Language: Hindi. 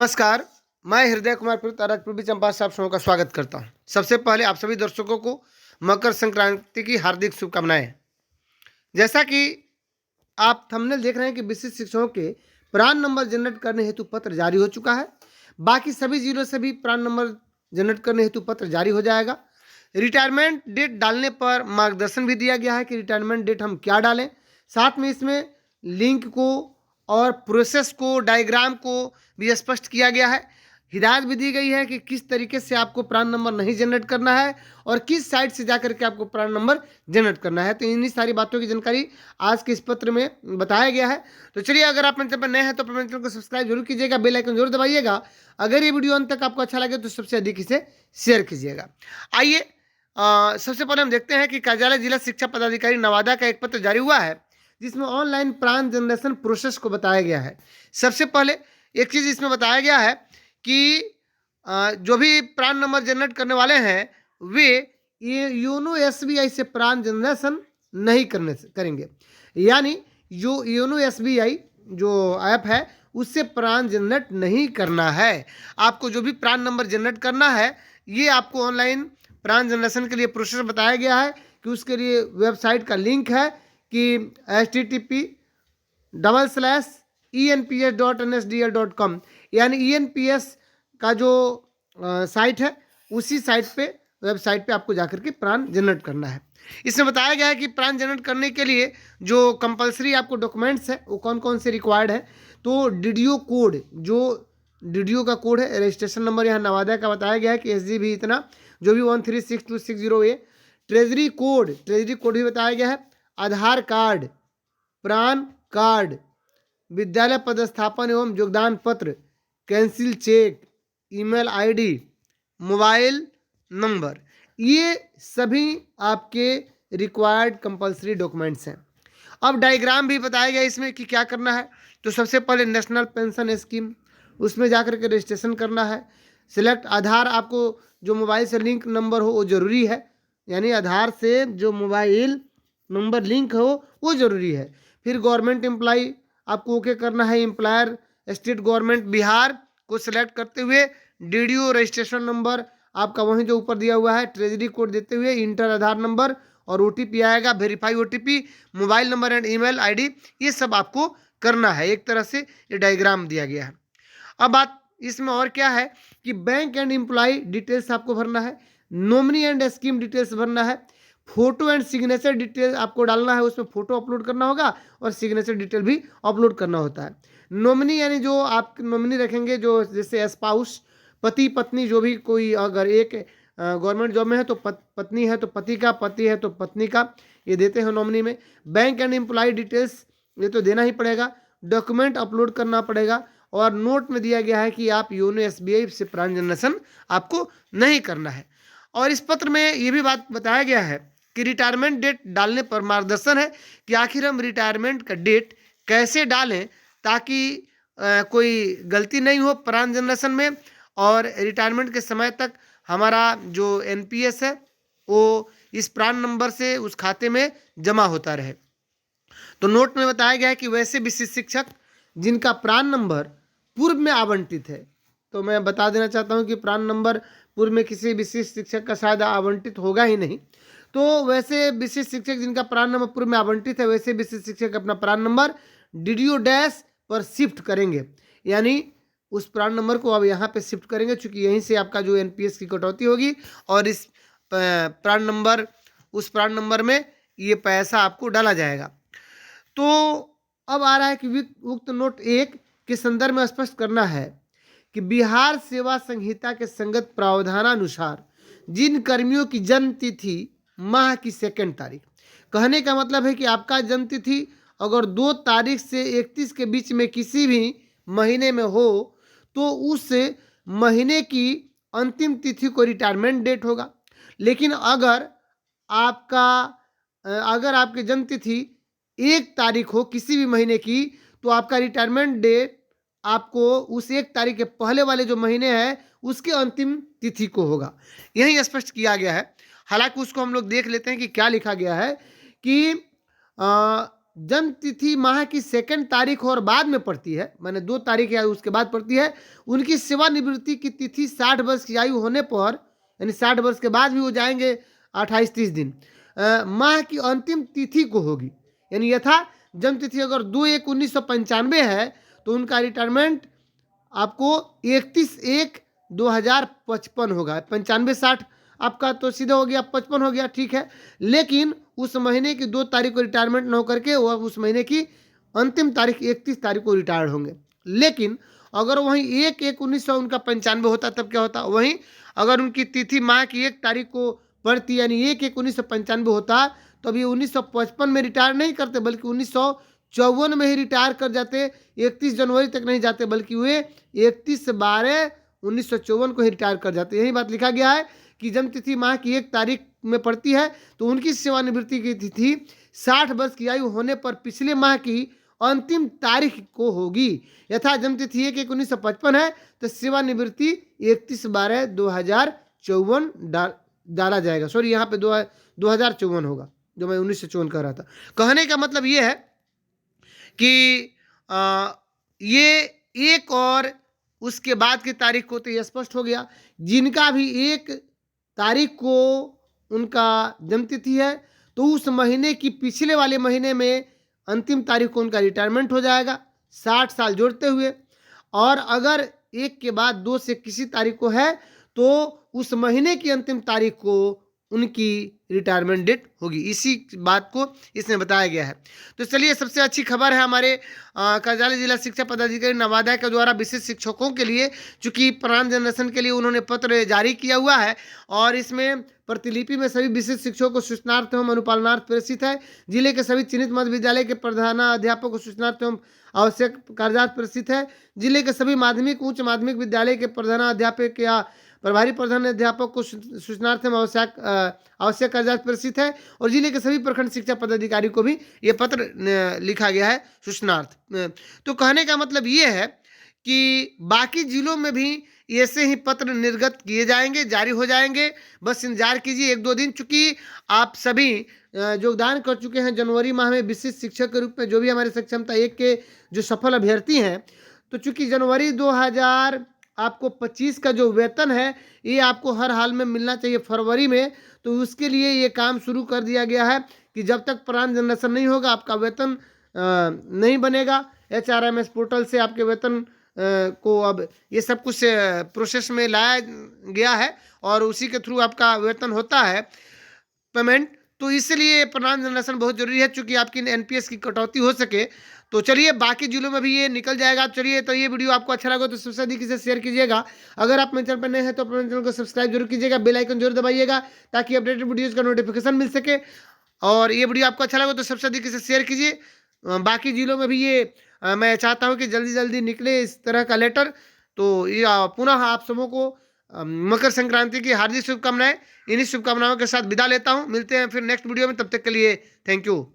नमस्कार। मैं हृदय कुमार पूर्वी चंपारण से आप सबों का स्वागत करता हूं। सबसे पहले आप सभी दर्शकों को मकर संक्रांति की हार्दिक शुभकामनाएं। जैसा कि आप थंबनेल देख रहे हैं कि विशिष्ट शिक्षकों के प्रान नंबर जनरेट करने हेतु पत्र जारी हो चुका है। बाकी सभी जिलों से भी प्रान नंबर जनरेट करने हेतु पत्र जारी हो जाएगा। रिटायरमेंट डेट डालने पर मार्गदर्शन भी दिया गया है कि रिटायरमेंट डेट हम क्या डालें। साथ में इसमें लिंक को और प्रोसेस को, डायग्राम को भी स्पष्ट किया गया है। हिदायत भी दी गई है कि किस तरीके से आपको प्रान नंबर नहीं जनरेट करना है और किस साइट से जाकर के आपको प्रान नंबर जनरेट करना है। तो इन्हीं सारी बातों की जानकारी आज के इस पत्र में बताया गया है। तो चलिए, अगर आप मेरे चैनल पर नए हैं तो अपने चैनल को सब्सक्राइब जरूर कीजिएगा, बेल आइकन जरूर दबाइएगा। अगर ये वीडियो अंत तक आपको अच्छा लगे तो सबसे अधिक इसे शेयर कीजिएगा। आइए, सबसे पहले हम देखते हैं कि कार्यालय जिला शिक्षा पदाधिकारी नवादा का एक पत्र जारी हुआ है जिसमें ऑनलाइन प्रान जनरेशन प्रोसेस को बताया गया है। सबसे पहले एक चीज़ इसमें बताया गया है कि जो भी प्रान नंबर जनरेट करने वाले हैं वे ये योनो एसबीआई से प्रान जनरेशन नहीं करेंगे। यानी जो योनो एसबीआई जो ऐप है उससे प्रान जनरेट नहीं करना है। आपको जो भी प्रान नंबर जनरेट करना है ये आपको ऑनलाइन प्रान जनरेशन के लिए प्रोसेस बताया गया है कि उसके लिए वेबसाइट का लिंक है कि http://enps.nsdl.com, यानी ENPS का जो साइट है उसी साइट पे, वेबसाइट पे आपको जाकर के प्रान जनरेट करना है। इसमें बताया गया है कि प्रान जनरेट करने के लिए जो कंपलसरी आपको डॉक्यूमेंट्स है वो कौन कौन से रिक्वायर्ड है। तो डीडीओ कोड, जो डीडीओ का कोड है, रजिस्ट्रेशन नंबर यहाँ नवादा का बताया गया है कि SGB इतना, जो भी 136260A, ट्रेजरी कोड भी बताया गया है, आधार कार्ड, प्रान कार्ड, विद्यालय पदस्थापन एवं योगदान पत्र, cancel cheque, email ID, mobile number, ये सभी आपके रिक्वायर्ड कंपलसरी डॉक्यूमेंट्स हैं। अब डायग्राम भी बताया गया इसमें कि क्या करना है। तो सबसे पहले नेशनल पेंशन स्कीम, उसमें जाकर के रजिस्ट्रेशन करना है। सिलेक्ट आधार, आपको जो मोबाइल से लिंक नंबर हो वो ज़रूरी है, यानी आधार से जो मोबाइल नंबर लिंक हो वो ज़रूरी है। फिर गवर्नमेंट एम्प्लॉई आपको ओके करना है। एम्प्लॉयर स्टेट गवर्नमेंट बिहार को सिलेक्ट करते हुए डीडीओ रजिस्ट्रेशन नंबर आपका वहीं जो ऊपर दिया हुआ है, ट्रेजरी कोड देते हुए इंटर आधार नंबर और OTP आएगा, verify OTP, mobile number and email ID, ये सब आपको करना है। एक तरह से ये डायग्राम दिया गया है। अब बात इसमें और क्या है कि बैंक एंड एम्प्लॉय डिटेल्स आपको भरना है, नॉमिनी एंड स्कीम डिटेल्स भरना है, फोटो एंड सिग्नेचर डिटेल आपको डालना है, उसमें फोटो अपलोड करना होगा और सिग्नेचर डिटेल भी अपलोड करना होता है। नॉमिनी यानी जो आप नॉमिनी रखेंगे, जो जैसे स्पाउस, पति पत्नी, जो भी कोई अगर एक गवर्नमेंट जॉब में है तो पत्नी है तो पति का, पति है तो पत्नी का, ये देते हैं नॉमिनी में। बैंक एंड एम्प्लॉय डिटेल्स ये तो देना ही पड़ेगा, डॉक्यूमेंट अपलोड करना पड़ेगा और नोट में दिया गया है कि आप योनो SBI से प्रान जनरेशन आपको नहीं करना है। और इस पत्र में ये भी बात बताया गया है कि रिटायरमेंट डेट डालने पर मार्गदर्शन है कि आखिर हम रिटायरमेंट का डेट कैसे डालें ताकि कोई गलती नहीं हो प्रान जनरेशन में और रिटायरमेंट के समय तक हमारा जो NPS है वो इस प्रान नंबर से उस खाते में जमा होता रहे। तो नोट में बताया गया है कि वैसे विशिष्ट शिक्षक जिनका प्रान नंबर पूर्व में आवंटित है, तो मैं बता देना चाहता हूं कि प्रान नंबर पूर्व में किसी विशिष्ट शिक्षक का शायद आवंटित होगा ही नहीं। तो वैसे विशिष्ट शिक्षक जिनका प्रान नंबर पूर्व में आवंटित है, वैसे विशिष्ट शिक्षक अपना प्रान नंबर डीडीओ डैश पर शिफ्ट करेंगे, यानी उस प्रान नंबर को अब यहाँ पे शिफ्ट करेंगे, चूंकि यहीं से आपका जो NPS की कटौती होगी और इस प्रान नंबर, उस प्रान नंबर में ये पैसा आपको डाला जाएगा। तो अब आ रहा है कि उक्त नोट 1 के संदर्भ में स्पष्ट करना है कि बिहार सेवा संहिता के संगत प्रावधानानुसार जिन कर्मियों की जन्म तिथि माह की 2 तारीख, कहने का मतलब है कि आपका जन्म तिथि अगर 2 तारीख से 31 के बीच में किसी भी महीने में हो तो उस महीने की अंतिम तिथि को रिटायरमेंट डेट होगा। लेकिन अगर आपकी जन्म तिथि 1 तारीख हो किसी भी महीने की, तो आपका रिटायरमेंट डेट आपको उस 1 तारीख के पहले वाले जो महीने हैं उसके अंतिम तिथि को होगा। यही स्पष्ट किया गया है। हालांकि उसको हम लोग देख लेते हैं कि क्या लिखा गया है कि जन्म तिथि माह की सेकंड तारीख और बाद में पड़ती है, मैंने 2 तारीख या उसके बाद पड़ती है, उनकी सेवानिवृत्ति की तिथि 60 वर्ष की आयु होने पर, यानी 60 वर्ष के बाद भी वो जाएंगे 28-30 दिन, माह की अंतिम तिथि को होगी। यानी यथा जन्म तिथि अगर 2/1/1995 है तो उनका रिटायरमेंट आपको 31/1/2055 होगा। 95-60 आपका तो सीधा हो गया, 55 हो गया, ठीक है। लेकिन उस महीने की 2 तारीख को रिटायरमेंट न होकर के वह उस महीने की अंतिम तारीख 31 तारीख को रिटायर्ड होंगे। लेकिन अगर वहीं 1/1/1900 उनका 95 होता तब क्या होता, वहीं अगर उनकी तिथि माह की 1 तारीख को पड़ती यानी 1/1/1995 होता तो अभी 1955 में रिटायर नहीं करते बल्कि 1954 में ही रिटायर कर जाते, 31 जनवरी तक नहीं जाते बल्कि वे 31/12/1954 को ही रिटायर कर जाते। यही बात लिखा गया है कि जन्म तिथि माह की 1 तारीख में पड़ती है तो उनकी सेवानिवृत्ति की तिथि 60 वर्ष की आयु होने पर पिछले माह की अंतिम तारीख को होगी। यथा जन्म तिथि 1/1/1955 है तो सेवानिवृत्ति 31/12/2054 डाला जाएगा। सॉरी, यहाँ पे 2054 होगा, जो मैं 1954 कह रहा था। कहने का मतलब ये है कि ये एक और उसके बाद की तारीख को तो ये स्पष्ट हो गया। जिनका भी 1 तारीख को उनका जन्मतिथि है तो उस महीने की पिछले वाले महीने में अंतिम तारीख को उनका रिटायरमेंट हो जाएगा 60 साल जोड़ते हुए। और अगर 1 के बाद 2 से किसी तारीख को है तो उस महीने की अंतिम तारीख को उनकी रिटायरमेंट डेट होगी। इसी बात को इसमें बताया गया है। तो चलिए, सबसे अच्छी खबर है हमारे कार्यालय जिला शिक्षा पदाधिकारी नवादा के द्वारा विशेष शिक्षकों के लिए, चूंकि प्राण जनरेशन के लिए उन्होंने पत्र जारी किया हुआ है और इसमें प्रतिलिपि में सभी विशेष शिक्षकों को सूचनार्थ एवं अनुपालनार्थ प्रेषित है। जिले के सभी चिन्हित मध्य विद्यालय के प्रधानाध्यापकों को सूचनार्थ एवं आवश्यक कागजात प्रेषित है। जिले के सभी माध्यमिक उच्च माध्यमिक विद्यालय के प्रधानाध्यापक या प्रभारी प्रधानाध्यापक को सूचनार्थ एवं आवश्यक कागजात प्रेषित है। और जिले के सभी प्रखंड शिक्षा पदाधिकारी को भी ये पत्र लिखा गया है सूचनार्थ। तो कहने का मतलब ये है कि बाकी जिलों में भी ऐसे ही पत्र निर्गत किए जाएंगे, जारी हो जाएंगे। बस इंतजार कीजिए 1-2 दिन। चूंकि आप सभी योगदान कर चुके हैं जनवरी माह में विशिष्ट शिक्षक के रूप में, जो भी हमारे सक्षमता 1 के जो सफल अभ्यर्थी हैं, तो चूंकि जनवरी 2025 का जो वेतन है ये आपको हर हाल में मिलना चाहिए फरवरी में, तो उसके लिए ये काम शुरू कर दिया गया है कि जब तक प्राण जनरेशन नहीं होगा आपका वेतन नहीं बनेगा। HRMS पोर्टल से आपके वेतन को अब ये सब कुछ प्रोसेस में लाया गया है और उसी के थ्रू आपका वेतन होता है पेमेंट। तो इसलिए प्राण जनरेशन बहुत जरूरी है चूंकि आपकी NPS की कटौती हो सके। तो चलिए, बाकी जिलों में भी ये निकल जाएगा। चलिए, तो ये वीडियो आपको अच्छा लगा तो सबसे अधिक इसे शेयर कीजिएगा। अगर आप मेरे चैनल पर नए हैं तो अपने चैनल को सब्सक्राइब जरूर कीजिएगा, बेल आइकन जरूर दबाइएगा ताकि अपडेटेड वीडियोज़ का नोटिफिकेशन मिल सके। और ये वीडियो आपको अच्छा लगा तो सबसे अधिक इसे शेयर कीजिए। बाकी जिलों में भी ये मैं चाहता हूँ कि जल्दी जल्दी निकले इस तरह का लेटर। तो ये पुनः आप सबों को मकर संक्रांति की हार्दिक शुभकामनाएं। इन्हीं शुभकामनाओं के साथ विदा लेता हूँ। मिलते हैं फिर नेक्स्ट वीडियो में, तब तक के लिए थैंक यू।